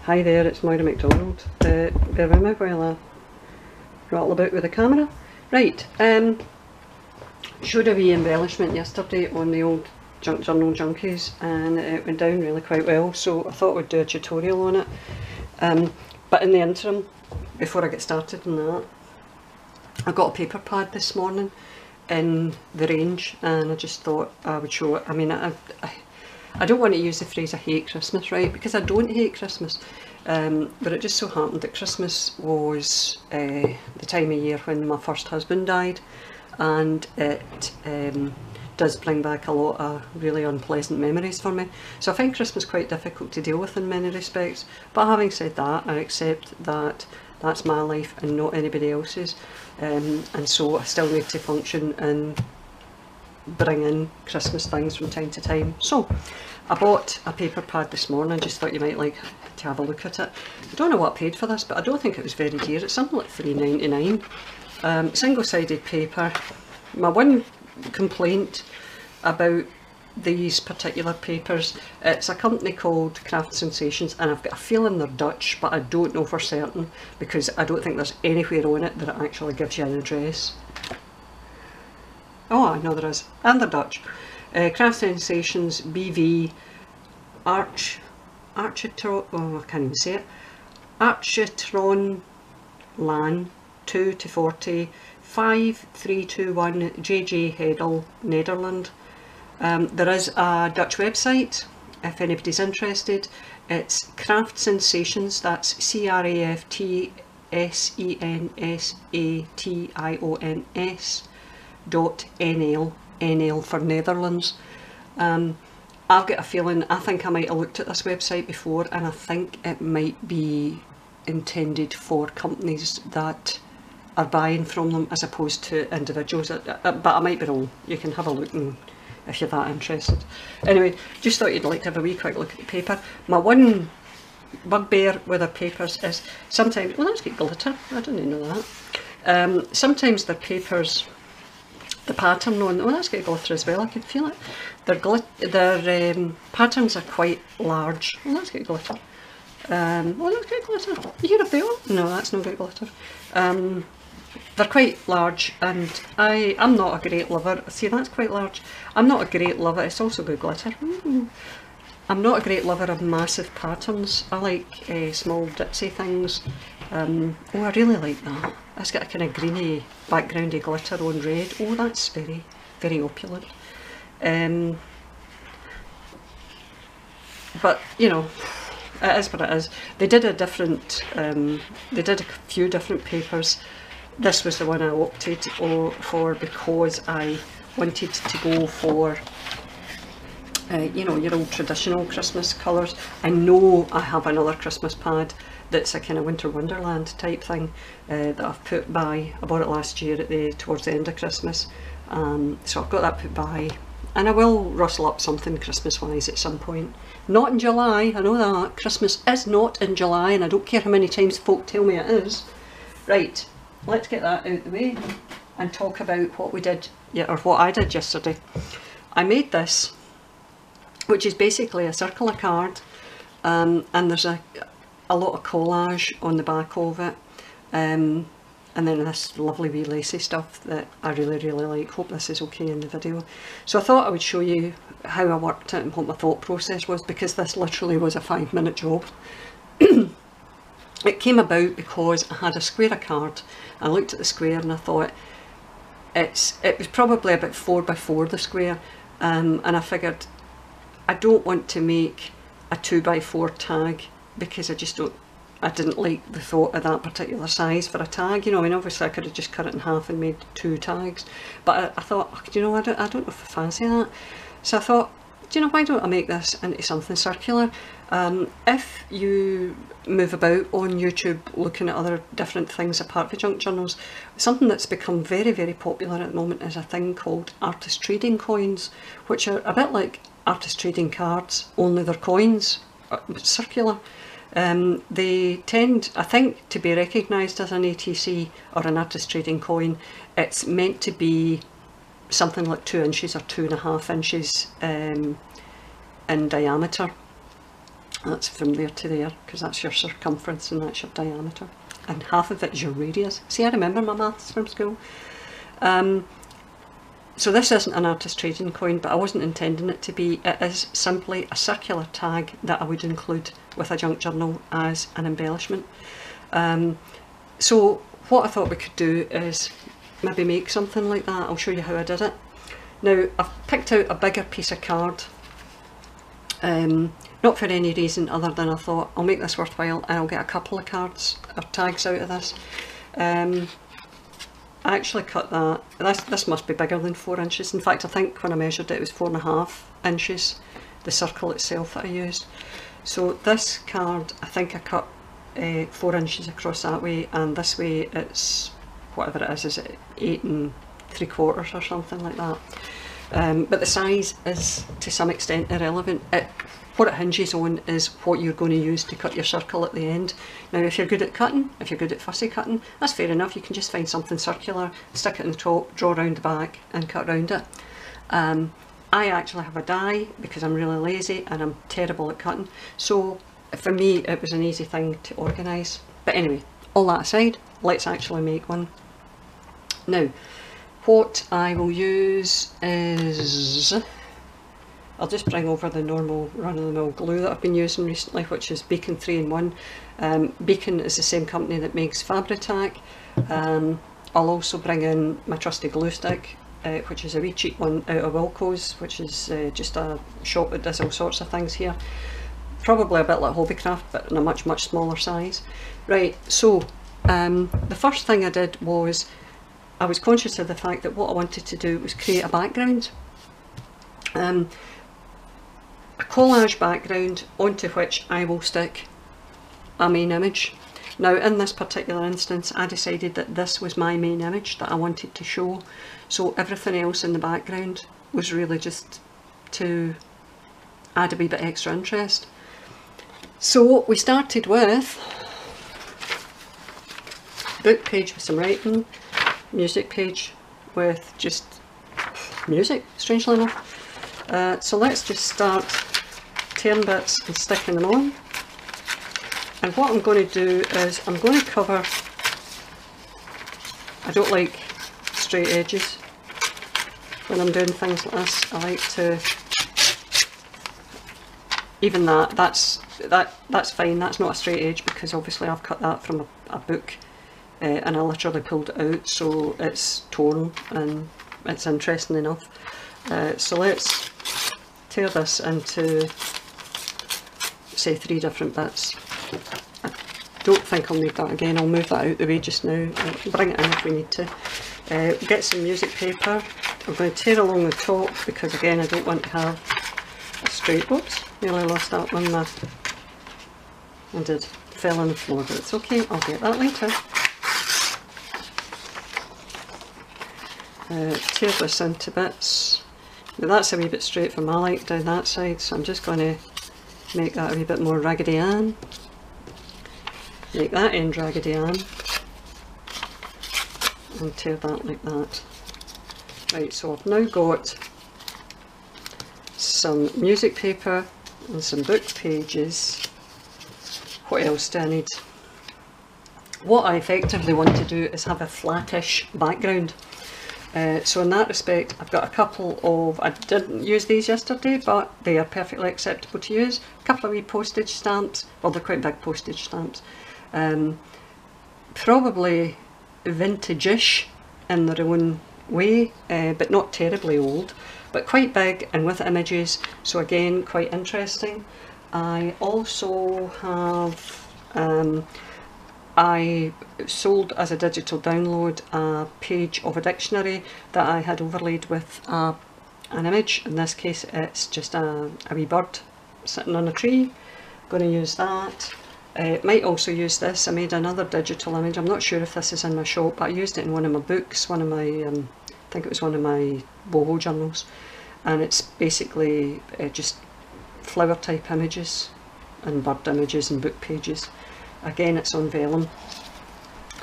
Hi there, it's Moira McDonald. Bear with me while I rattle about with the camera. Right, showed a wee embellishment yesterday on the old Junk Journal Junkies and it went down really quite well, so I thought we'd do a tutorial on it. But in the interim, before I get started on that, I got a paper pad this morning in the range and I just thought I would show it. I mean, I don't want to use the phrase I hate Christmas, right, because I don't hate Christmas, but it just so happened that Christmas was the time of year when my first husband died, and it does bring back a lot of really unpleasant memories for me. So I find Christmas quite difficult to deal with in many respects, but having said that, I accept that that's my life and not anybody else's, and so I still need to function and bring in Christmas things from time to time. So I bought a paper pad this morning. I just thought you might like to have a look at it. I don't know what I paid for this, but I don't think it was very dear. It's something like $3.99. Single-sided paper. My one complaint about these particular papers, it's a company called Craft Sensations, and I've got a feeling they're Dutch, but I don't know for certain because I don't think there's anywhere on it that it actually gives you an address. Oh, I know there is, and they're Dutch. Craft Sensations BV Architron, oh I can't even say it, Architron LAN 2 to 40 5321 JJ Hedel, Nederland. There is a Dutch website if anybody's interested. It's Craft Sensations, that's CraftSensations.nl, NL for Netherlands. I've got a feeling, I think I might have looked at this website before, and I think it might be intended for companies that are buying from them as opposed to individuals, but I might be wrong. You can have a look and if you're that interested. Anyway, just thought you'd like to have a wee quick look at the paper. My one bugbear with the papers is sometimes, well, that's got glitter, I didn't know that. Sometimes the papers, the pattern on, oh that's got glitter as well, I can feel it. Their patterns are quite large. Oh that's got glitter. Oh that's got glitter. You hear a bell? No, that's not got glitter. They're quite large, and I'm not a great lover. See, that's quite large. I'm not a great lover. It's also got glitter. I'm not a great lover of massive patterns. I like small ditzy things. Oh, I really like that. It's got a kind of greeny backgroundy glitter on red. Oh, that's very, very opulent. But you know, it is what it is. They did a different. They did a few different papers. This was the one I opted for because I wanted to go for, you know, your old traditional Christmas colours. I know I have another Christmas pad that's a kind of winter wonderland type thing that I've put by. I bought it last year towards the end of Christmas, so I've got that put by, and I will rustle up something Christmas wise at some point. Not in July, I know that. Christmas is not in July, and I don't care how many times folk tell me it is. Right, let's get that out of the way and talk about what we did, or what I did yesterday. I made this, which is basically a circular card, and there's a lot of collage on the back of it, and then this lovely wee lacy stuff that I really, really like. Hope this is okay in the video. So I thought I would show you how I worked it and what my thought process was, because this literally was a 5-minute job. It came about because I had a square of card. I looked at the square and I thought it was probably about 4 by 4, the square, and I figured I don't want to make a 2 by 4 tag because I didn't like the thought of that particular size for a tag. You know, I mean, obviously I could have just cut it in half and made 2 tags, but I thought, oh, you know, I don't know if I fancy that. So I thought, do you know, why don't I make this into something circular? If you move about on YouTube looking at other different things apart from junk journals, something that's become very, very popular at the moment is a thing called artist trading coins, which are a bit like artist trading cards, only they're coins, circular. They tend, I think, to be recognised as an ATC or an artist trading coin. It's meant to be something like 2 inches or 2.5 inches in diameter. That's from there to there, because that's your circumference and that's your diameter. And half of it is your radius. See, I remember my maths from school. So this isn't an artist trading coin, but I wasn't intending it to be. It is simply a circular tag that I would include with a junk journal as an embellishment. So what I thought we could do is maybe make something like that. I'll show you how I did it. Now, I've picked out a bigger piece of card, not for any reason other than I thought I'll make this worthwhile and I'll get a couple of cards or tags out of this. I actually cut that, this must be bigger than 4 inches. In fact, I think when I measured it, it was 4.5 inches, the circle itself that I used. So this card, I think I cut 4 inches across that way, and this way it's, whatever it is it 8 3/4 or something like that. But the size is to some extent irrelevant. What it hinges on is what you're going to use to cut your circle at the end. Now, if you're good at cutting, if you're good at fussy cutting, that's fair enough. You can just find something circular, stick it in the top, draw around the back and cut around it. I actually have a die because I'm really lazy and I'm terrible at cutting. So for me, it was an easy thing to organise. But anyway, all that aside, let's actually make one. Now, what I will use is, I'll just bring over the normal run-of-the-mill glue that I've been using recently, which is Beacon 3-in-1. Beacon is the same company that makes Fabri-Tac. I'll also bring in my trusty glue stick, which is a wee cheap one out of Wilko's, which is just a shop that does all sorts of things here. Probably a bit like Hobbycraft, but in a much, much smaller size. Right, so the first thing I did was, I was conscious of the fact that what I wanted to do was create a background. A collage background onto which I will stick a main image. Now, in this particular instance, I decided that this was my main image that I wanted to show, so everything else in the background was really just to add a wee bit extra interest. So we started with book page with some writing, music page with just music, strangely enough. So let's just start tearing bits and sticking them on. And what I'm going to do is I'm going to cover, I don't like straight edges when I'm doing things like this. I like to, even that's fine, that's not a straight edge because obviously I've cut that from a book and I literally pulled it out, so it's torn and it's interesting enough. So let's tear this into, say, 3 different bits. I don't think I'll need that again, I'll move that out the way just now, bring it in if we need to. Get some music paper. I'm going to tear along the top because again I don't want to have a straight, oops, nearly lost that one there. I did, fell on the floor, but it's okay, I'll get that later. Tear this into bits. Now that's a wee bit straight for my like down that side, so I'm just going to make that a wee bit more Raggedy Ann. Make that end Raggedy Ann. And tear that like that. Right, so I've now got some music paper and some book pages. What else do I need? What I effectively want to do is have a flattish background. So in that respect, I've got a couple of, I didn't use these yesterday, but they are perfectly acceptable to use. A couple of wee postage stamps, well they're quite big postage stamps. Probably vintage-ish in their own way, but not terribly old, but quite big and with images, so again quite interesting. I also have, I sold as a digital download a page of a dictionary that I had overlaid with an image. In this case it's just a wee bird sitting on a tree. Going to use that. Might also use this. I made another digital image. I'm not sure if this is in my shop, but I used it in one of my books, one of my, I think it was one of my boho journals, and it's basically just flower type images and bird images and book pages. Again, it's on vellum,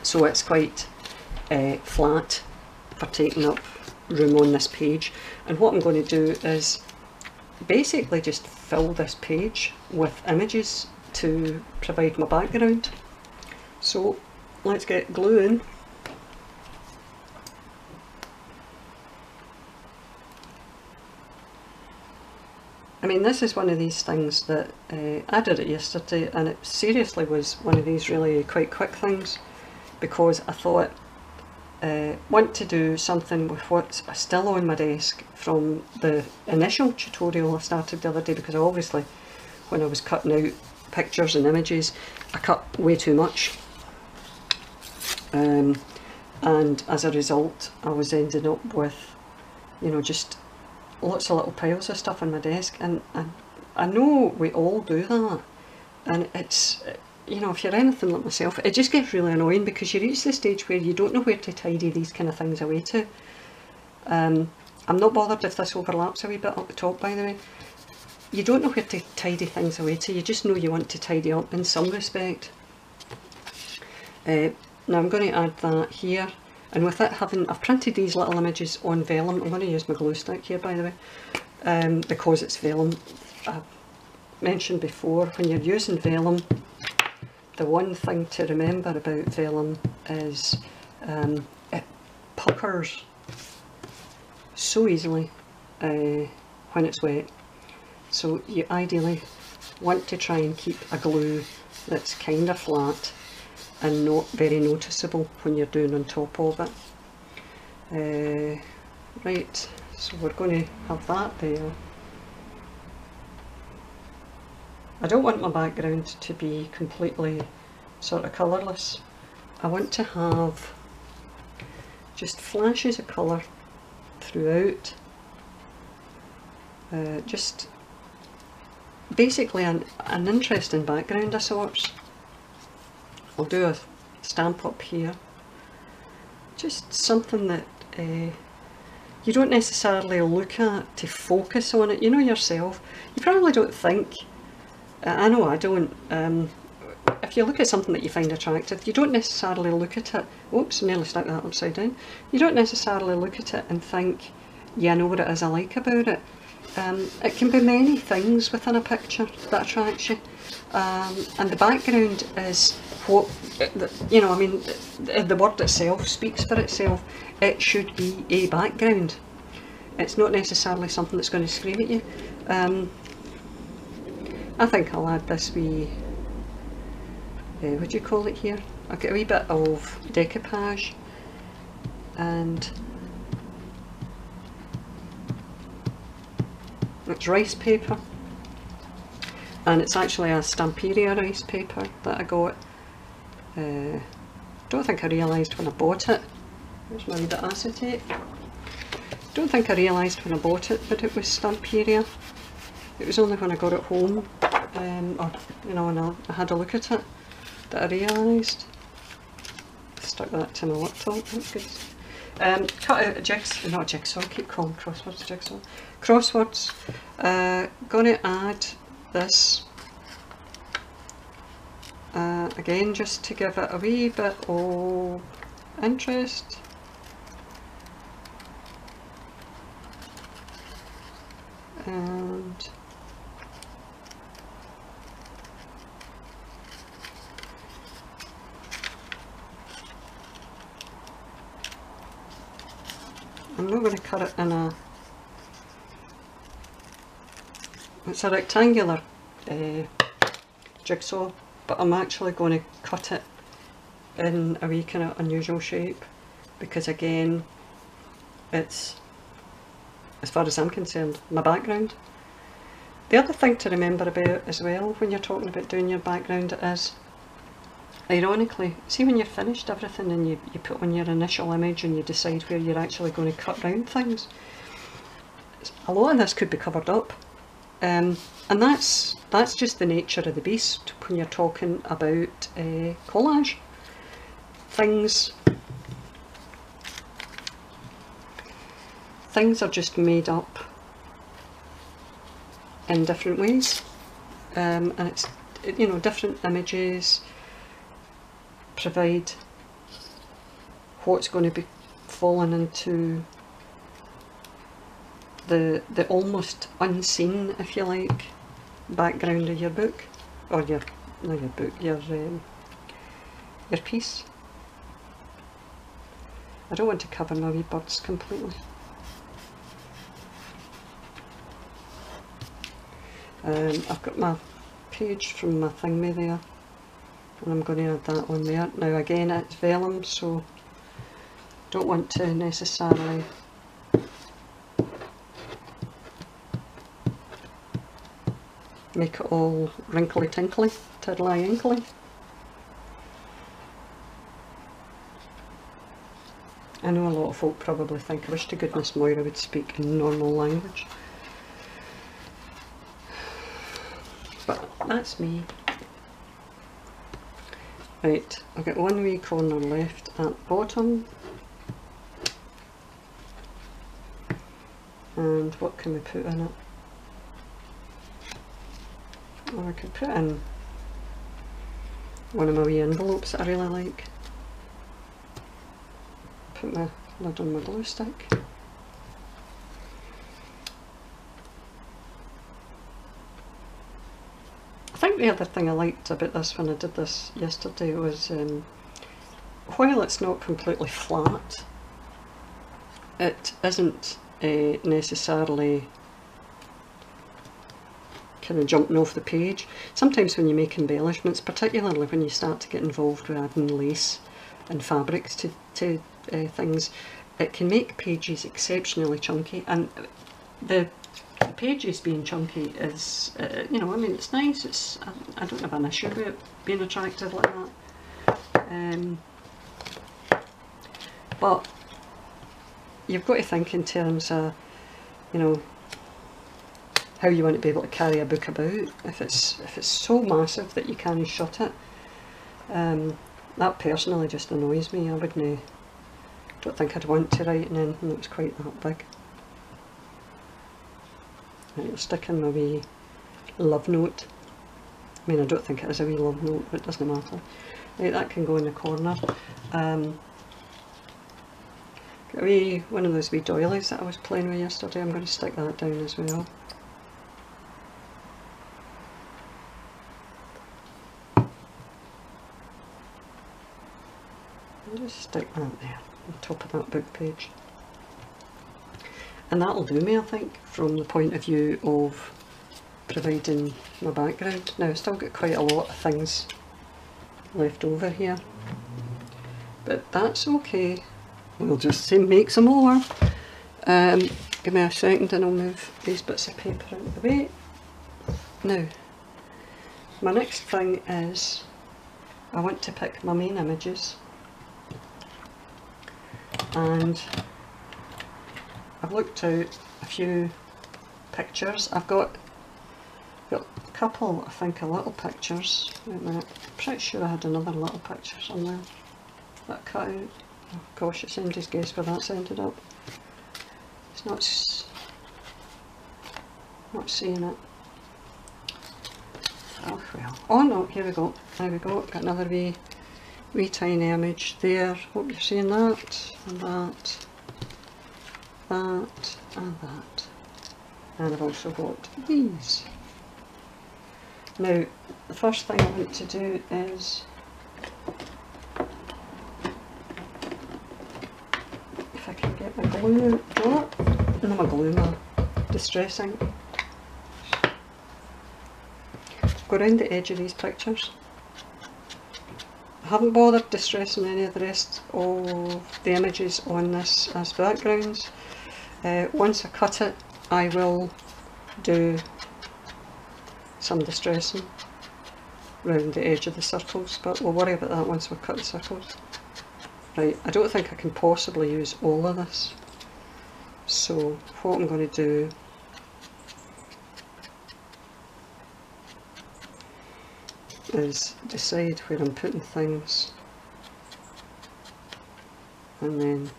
so it's quite flat for taking up room on this page. And what I'm going to do is basically just fill this page with images to provide my background. So let's get glue in. I mean, this is one of these things that I did it yesterday, and it seriously was one of these really quite quick things, because I thought want to do something with what's still on my desk from the initial tutorial I started the other day, because obviously when I was cutting out pictures and images I cut way too much, and as a result I was ending up with, you know, just lots of little piles of stuff on my desk, and I know we all do that, and it's, you know, if you're anything like myself, it just gets really annoying because you reach the stage where you don't know where to tidy these kind of things away to. I'm not bothered if this overlaps a wee bit up the top, by the way. You don't know where to tidy things away to, you just know you want to tidy up in some respect. Now I'm going to add that here. And with it having, I've printed these little images on vellum. I'm going to use my glue stick here, by the way, because it's vellum. I've mentioned before, when you're using vellum, the one thing to remember about vellum is it puckers so easily when it's wet. So you ideally want to try and keep a glue that's kind of flat and not very noticeable when you're doing on top of it. Right, so we're going to have that there. I don't want my background to be completely sort of colourless. I want to have just flashes of colour throughout. Just basically an interesting background of sorts. I'll do a stamp up here, just something that you don't necessarily look at to focus on it. You know yourself, you probably don't think, I know I don't, if you look at something that you find attractive, you don't necessarily look at it, oops, nearly stuck that upside down, you don't necessarily look at it and think, yeah, I know what it is I like about it. It can be many things within a picture that attracts you, and the background is what, you know, I mean, the word itself speaks for itself. It should be a background. It's not necessarily something that's going to scream at you. I think I'll add this wee, what do you call it here? I'll get a wee bit of decoupage, and it's rice paper, and it's actually a Stamperia rice paper that I got. Don't think I realised when I bought it. There's my wee bit of acetate. Don't think I realised when I bought it that it was Stamperia. It was only when I got it home, or you know, when I had a look at it, that I realised. Stuck that to my laptop. That's good. Cut out a jigsaw, not a jigsaw, I keep calling crosswords jigsaw. Crosswords. Gonna add this. Again, just to give it a wee bit of interest. And I'm not going to cut it in a, it's a rectangular jigsaw, but I'm actually going to cut it in a wee kind of unusual shape, because again, it's, as far as I'm concerned, my background. The other thing to remember about as well when you're talking about doing your background is, ironically, see when you're finished everything and you put on your initial image and you decide where you're actually going to cut round things, a lot of this could be covered up. And that's just the nature of the beast when you're talking about collage. Things are just made up in different ways, and it's, you know, different images provide what's going to be falling into the almost unseen, if you like, background of your book, or your, not your book, your piece. I don't want to cover my wee birds completely. I've got my page from my thingy there, and I'm going to add that on there. Now again, it's vellum, so don't want to necessarily make it all wrinkly tinkly, tiddly inkly. I know a lot of folk probably think, I wish to goodness Moira would speak in normal language. But that's me. Right, I've got one wee corner left at the bottom. And what can we put in it? Or I could put in one of my wee envelopes that I really like. Put my lid on my glue stick. I think the other thing I liked about this when I did this yesterday was while it's not completely flat, it isn't necessarily kind of jumping off the page. Sometimes when you make embellishments, particularly when you start to get involved with adding lace and fabrics to things, it can make pages exceptionally chunky, and the pages being chunky is, you know, I mean, it's nice, it's, I don't have an issue with it being attractive like that, but you've got to think in terms of, you know, how you want to be able to carry a book about. If it's so massive that you can't shut it, that personally just annoys me. I don't think I'd want to write in anything that was quite that big. Right, I'll stick in my wee love note. I mean, I don't think it is a wee love note, but it doesn't matter. Right, that can go in the corner. Got a wee, one of those wee doilies that I was playing with yesterday. I'm going to stick that down as well. I'll just stick that there on top of that book page. And that'll do me, I think, from the point of view of providing my background. Now, I've still got quite a lot of things left over here, but that's okay. We'll just make some more. Give me a second and I'll move these bits of paper out of the way. Now, my next thing is I want to pick my main images, and I've looked out a few pictures. I've got a couple, I think, of little pictures. Wait a minute, I'm pretty sure I had another little picture somewhere that I cut out. Oh gosh, it's anybody's guess where that's ended up. It's not seeing it. Oh well. Oh no, here we go. There we go. Got another wee tiny image there. Hope you're seeing that, and that, that, and that. And I've also got these. Now, the first thing I want to do is, if I can get my glue, my distress ink. Go around the edge of these pictures. I haven't bothered distressing any of the rest of the images on this as backgrounds. Once I cut it, I will do some distressing around the edge of the circles, but we'll worry about that once we've cut the circles. Right, I don't think I can possibly use all of this, so what I'm going to do is decide where I'm putting things, and then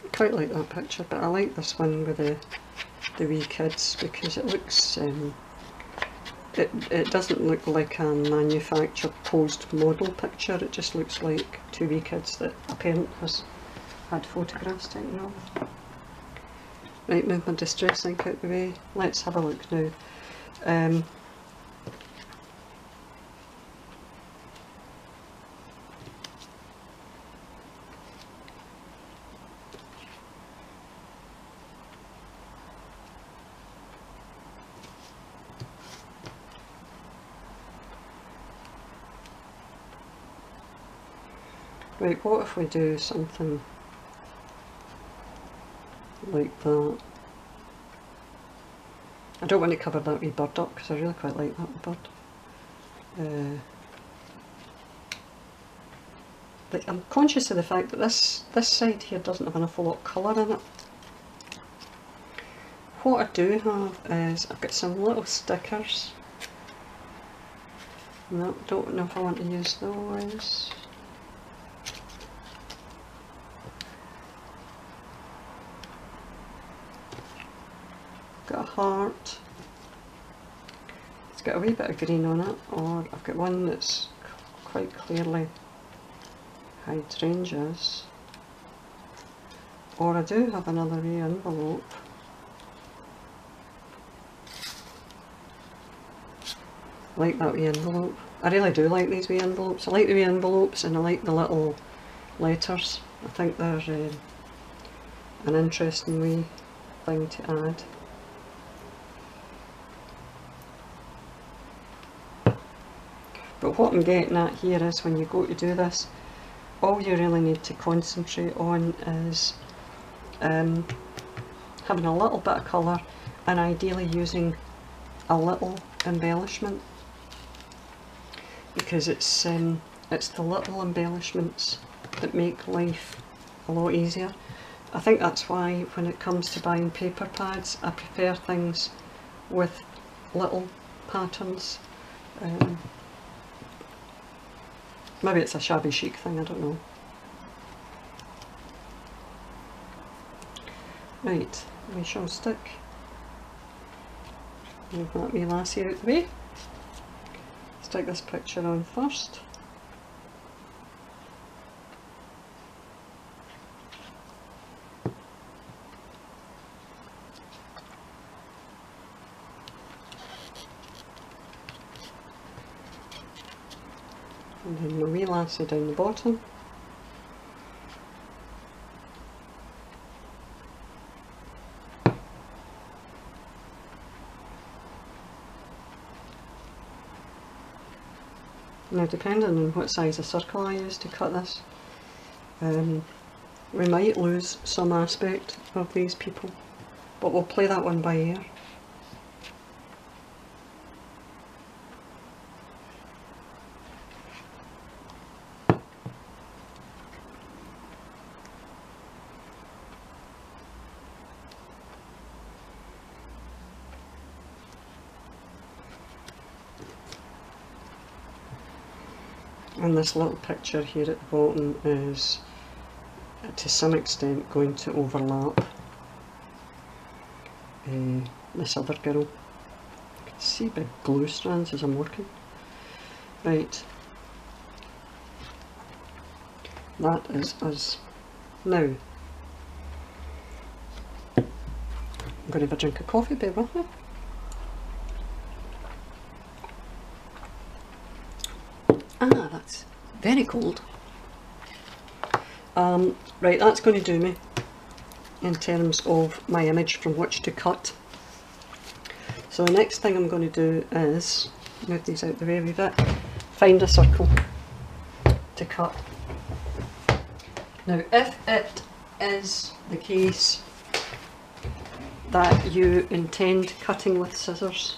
I quite like that picture, but I like this one with the wee kids because it looks it doesn't look like a manufactured posed model picture. It just looks like two wee kids that a parent has had photographs taken of. Right, move my distress link out the way. Let's have a look now. Right, what if we do something like that? I don't want to cover that wee bird up because I really quite like that bird. But I'm conscious of the fact that this side here doesn't have an awful lot of colour in it. What I do have is I've got some little stickers. No, don't know if I want to use those. Got a heart. It's got a wee bit of green on it, or I've got one that's quite clearly hydrangeas, or I do have another wee envelope. I like that wee envelope. I really do like these wee envelopes. I like the wee envelopes and I like the little letters. I think they're an interesting wee thing to add. But what I'm getting at here is when you go to do this, all you really need to concentrate on is having a little bit of colour and ideally using a little embellishment, because it's the little embellishments that make life a lot easier. I think that's why when it comes to buying paper pads I prefer things with little patterns. Maybe it's a shabby chic thing, I don't know. Right, we shall stick. Move that wee lassie out the way. Stick this picture on first. And then my wee lassie down the bottom. Now, depending on what size of circle I use to cut this, we might lose some aspect of these people, but we'll play that one by ear. And this little picture here at the bottom is to some extent going to overlap this other girl. I can see big glue strands as I'm working. Right, that is us. Now, I'm going to have a drink of coffee, bear with me. Ah, that's very cold. Right, that's going to do me in terms of my image from which to cut. So the next thing I'm going to do is, move these out the way a wee bit, find a circle to cut. Now, if it is the case that you intend cutting with scissors,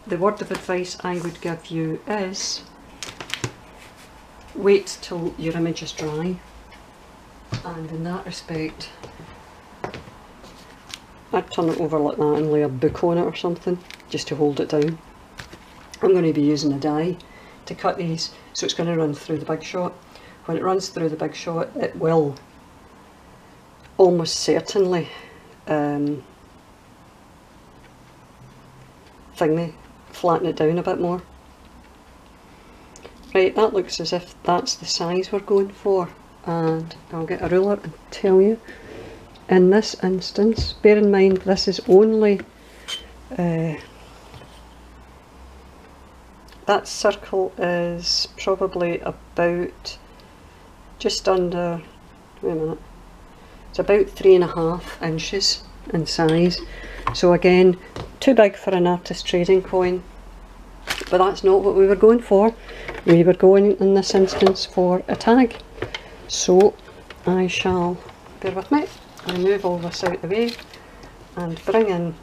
the word of advice I would give you is wait till your image is dry, and in that respect I'd turn it over like that and lay a book on it or something just to hold it down. I'm going to be using a die to cut these, so it's going to run through the Big Shot. When it runs through the Big Shot, it will almost certainly flatten it down a bit more. Right, that looks as if that's the size we're going for. and I'll get a ruler and tell you. In this instance, bear in mind this is only that circle is probably about just under, wait a minute, it's about 3.5 inches in size. So again, too big for an artist trading coin, but that's not what we were going for. We were going in this instance for a tag. So I shall, bear with me, I move all this out of the way and bring in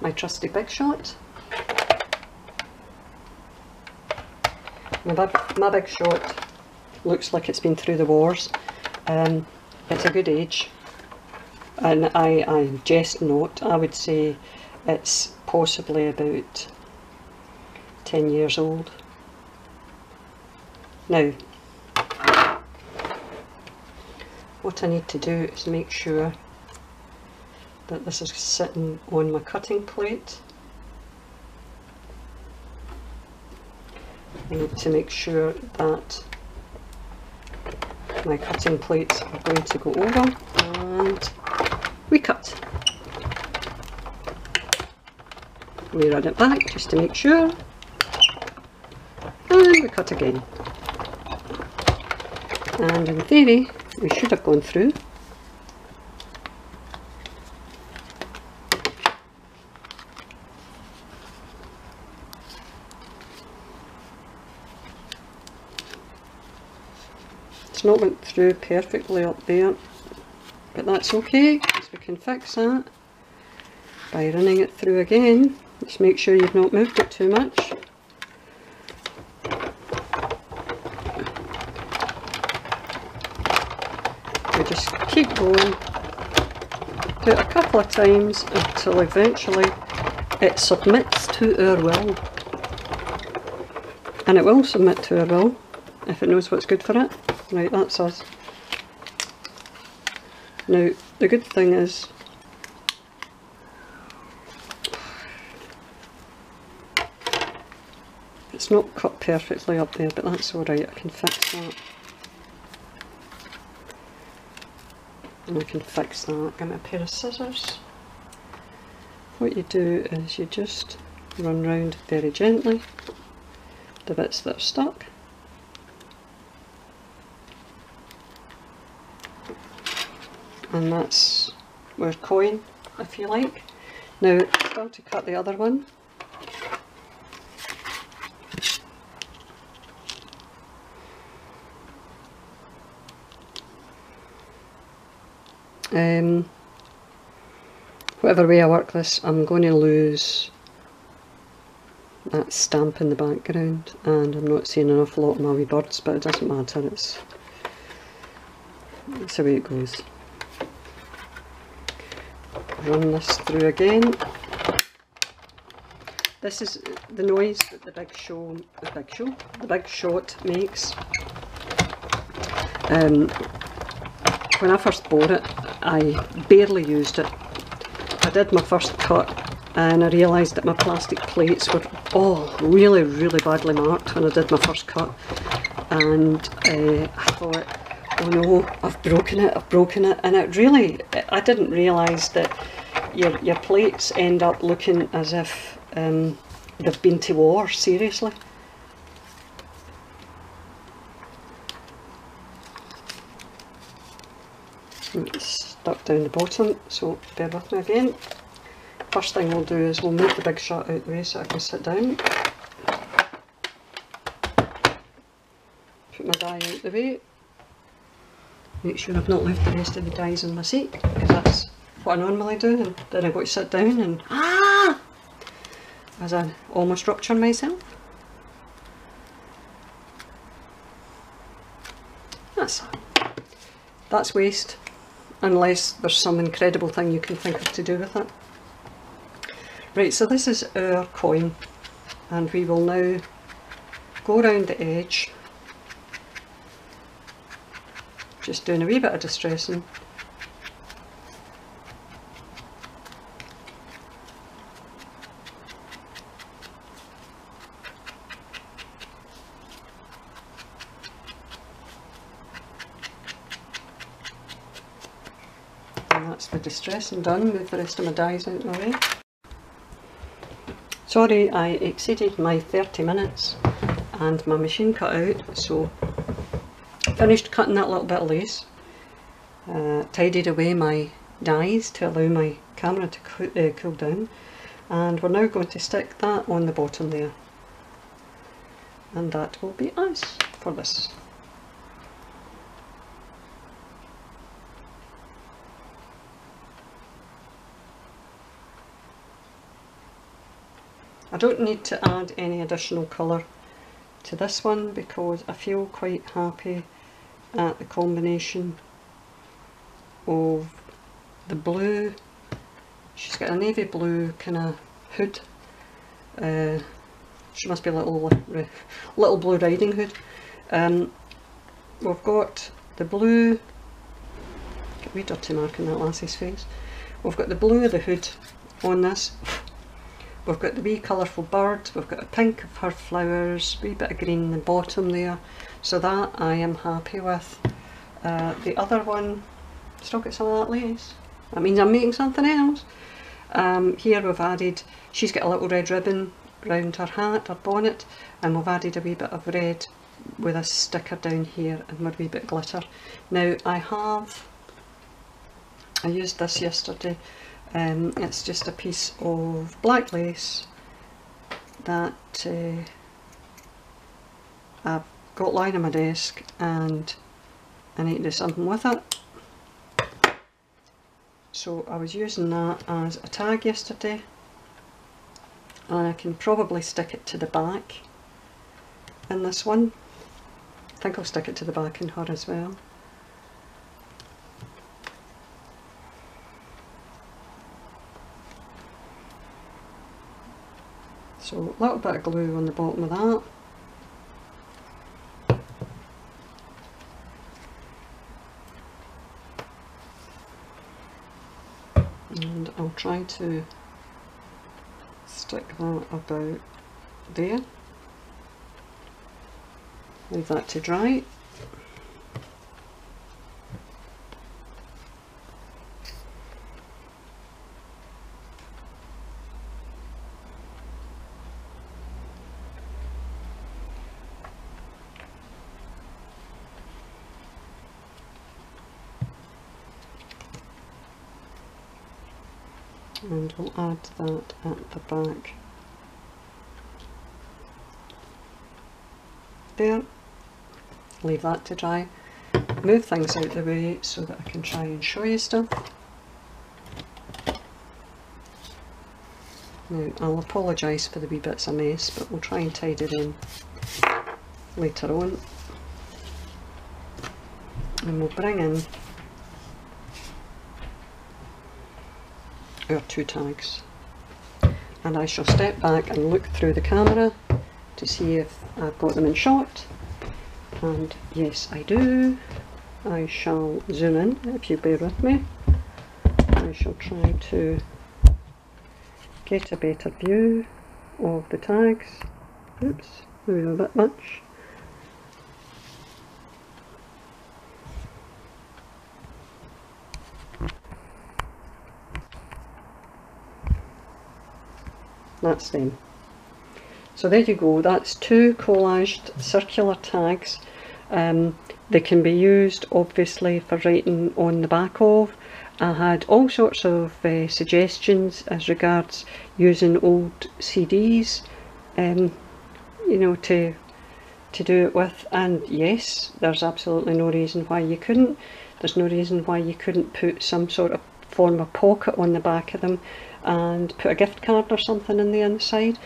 my trusty Big Shot. My Big Shot looks like it's been through the wars. It's a good age, and I jest not. I would say it's possibly about 10 years old. Now, what I need to do is make sure that this is sitting on my cutting plate. I need to make sure that my cutting plates are going to go over, and we cut. We run it back just to make sure, and we cut again. And in theory, we should have gone through. It's not went through perfectly up there, but that's okay, because we can fix that by running it through again. Just make sure you've not moved it too much. We just keep going, do it a couple of times until eventually it submits to our will. And it will submit to our will if it knows what's good for it. Right, that's us. Now, the good thing is, it's not cut perfectly up there, but that's alright, I can fix that. And I can fix that. Get me a pair of scissors. What you do is you just run round very gently the bits that are stuck. And that's our coin, if you like. Now, still to cut the other one. Whatever way I work this, I'm going to lose that stamp in the background, and I'm not seeing an awful lot of my wee birds, but it doesn't matter, it's the way it goes. Run this through again. This is the noise that the Big Shot makes. When I first bought it, I barely used it. I did my first cut and I realised that my plastic plates were all really, really badly marked when I did my first cut, and I thought, oh no, I've broken it, and it really, I didn't realise that your plates end up looking as if they've been to war, seriously. It's stuck down the bottom, so bear with me again. First thing we'll do is we'll move the Big Shot out the way so I can sit down. Put my die out the way. Make sure I've not left the rest of the dies on my seat, because that's what I normally do, and then I go to sit down and as I almost rupture myself. That's waste, unless there's some incredible thing you can think of to do with it. Right, so this is our coin, and we will now go around the edge, just doing a wee bit of distressing. the distressing done, move the rest of my dies out of the way. Sorry, I exceeded my 30 minutes and my machine cut out, so finished cutting that little bit of lace, tidied away my dies to allow my camera to cool down, and we're now going to stick that on the bottom there, and that will be us for this. I don't need to add any additional colour to this one because I feel quite happy at the combination of the blue. She's got a navy blue kind of hood. She must be a little blue riding hood. We've got the blue, get a wee dirty mark in that lassie's face. We've got the blue of the hood on this. We've got the wee colourful bird, we've got a pink of her flowers, wee bit of green in the bottom there, so that I am happy with. The other one, still got some of that lace, that means I'm making something else. Here we've added, she's got a little red ribbon round her hat, her bonnet, and we've added a wee bit of red with a sticker down here and with a wee bit of glitter. Now I used this yesterday. It's just a piece of black lace that I've got lying on my desk and I need to do something with it. So I was using that as a tag yesterday, and I can probably stick it to the back in this one. I think I'll stick it to the back in her as well. So a little bit of glue on the bottom of that. And I'll try to stick that about there. Leave that to dry. And we'll add that at the back there. Leave that to dry. Move things out the way so that I can try and show you stuff. Now I'll apologise for the wee bits of mess, but we'll try and tidy it in later on. And we'll bring in our two tags, and I shall step back and look through the camera to see if I've got them in shot, and yes I do. I shall zoom in if you bear with me. I shall try to get a better view of the tags. Oops, maybe a bit much. That's them. So there you go, that's two collaged circular tags. They can be used obviously for writing on the back of. I had all sorts of suggestions as regards using old CDs, you know, to do it with, and yes, there's absolutely no reason why you couldn't. There's no reason why you couldn't put some sort of form of pocket on the back of them and put a gift card or something in the inside.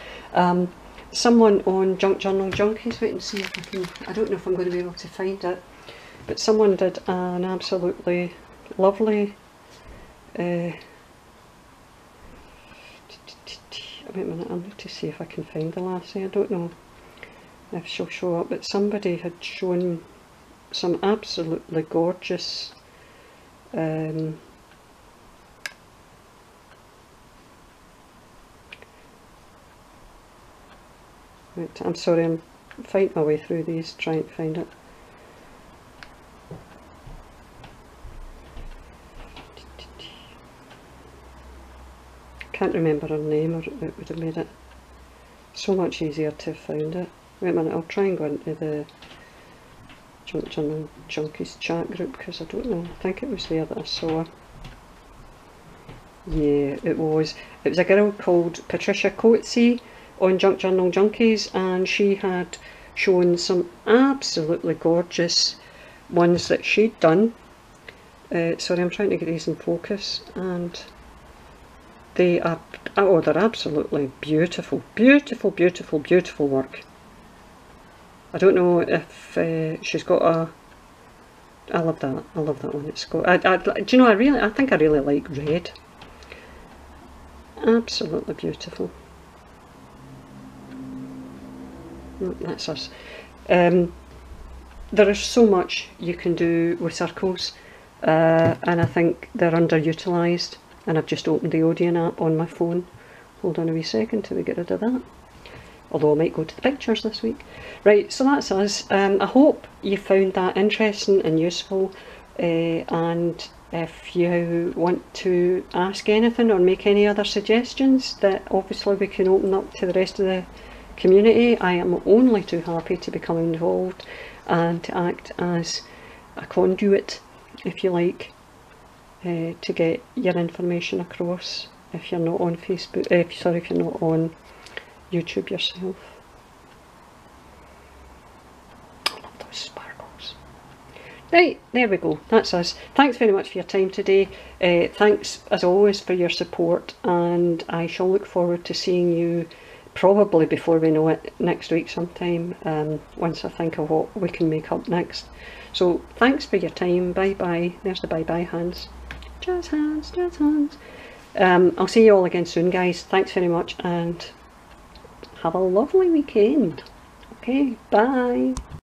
Someone on Junk Journal Junkies, wait and see if I can, I don't know if I'm going to be able to find it, but someone did an absolutely lovely, wait a minute, I need to see if I can find the lassie. I don't know if she'll show up, but somebody had shown some absolutely gorgeous right, I'm sorry, I'm fighting my way through these, trying to find it. can't remember her name, or it would have made it so much easier to have found it. Wait a minute, I'll try and go into the Junk Journal Junkies chat group, because I don't know, I think it was there that I saw her. Yeah, it was a girl called Patricia Coetzee on Junk Journal Junkies, and she had shown some absolutely gorgeous ones that she'd done. Sorry, I'm trying to get these in focus, and they are, oh, they're absolutely beautiful, beautiful, beautiful, beautiful work. I don't know if she's got a, I love that one. It's got, do you know, I think I really like red. Absolutely beautiful. That's us. There is so much you can do with circles, and I think they're underutilised, and I've just opened the Odeon app on my phone. Hold on a wee second till we get rid of that, although I might go to the pictures this week. Right, so that's us. I hope you found that interesting and useful, and if you want to ask anything or make any other suggestions that obviously we can open up to the rest of the community, I am only too happy to become involved and to act as a conduit, if you like, to get your information across if you're not on Facebook, if you're not on YouTube yourself. I love those sparkles. Right, there we go, that's us. Thanks very much for your time today. Thanks as always for your support, and I shall look forward to seeing you probably before we know it next week sometime, once I think of what we can make up next. So thanks for your time. Bye bye. There's the bye bye hands. Jazz hands, jazz hands. I'll see you all again soon, guys. Thanks very much, and have a lovely weekend. Okay, bye.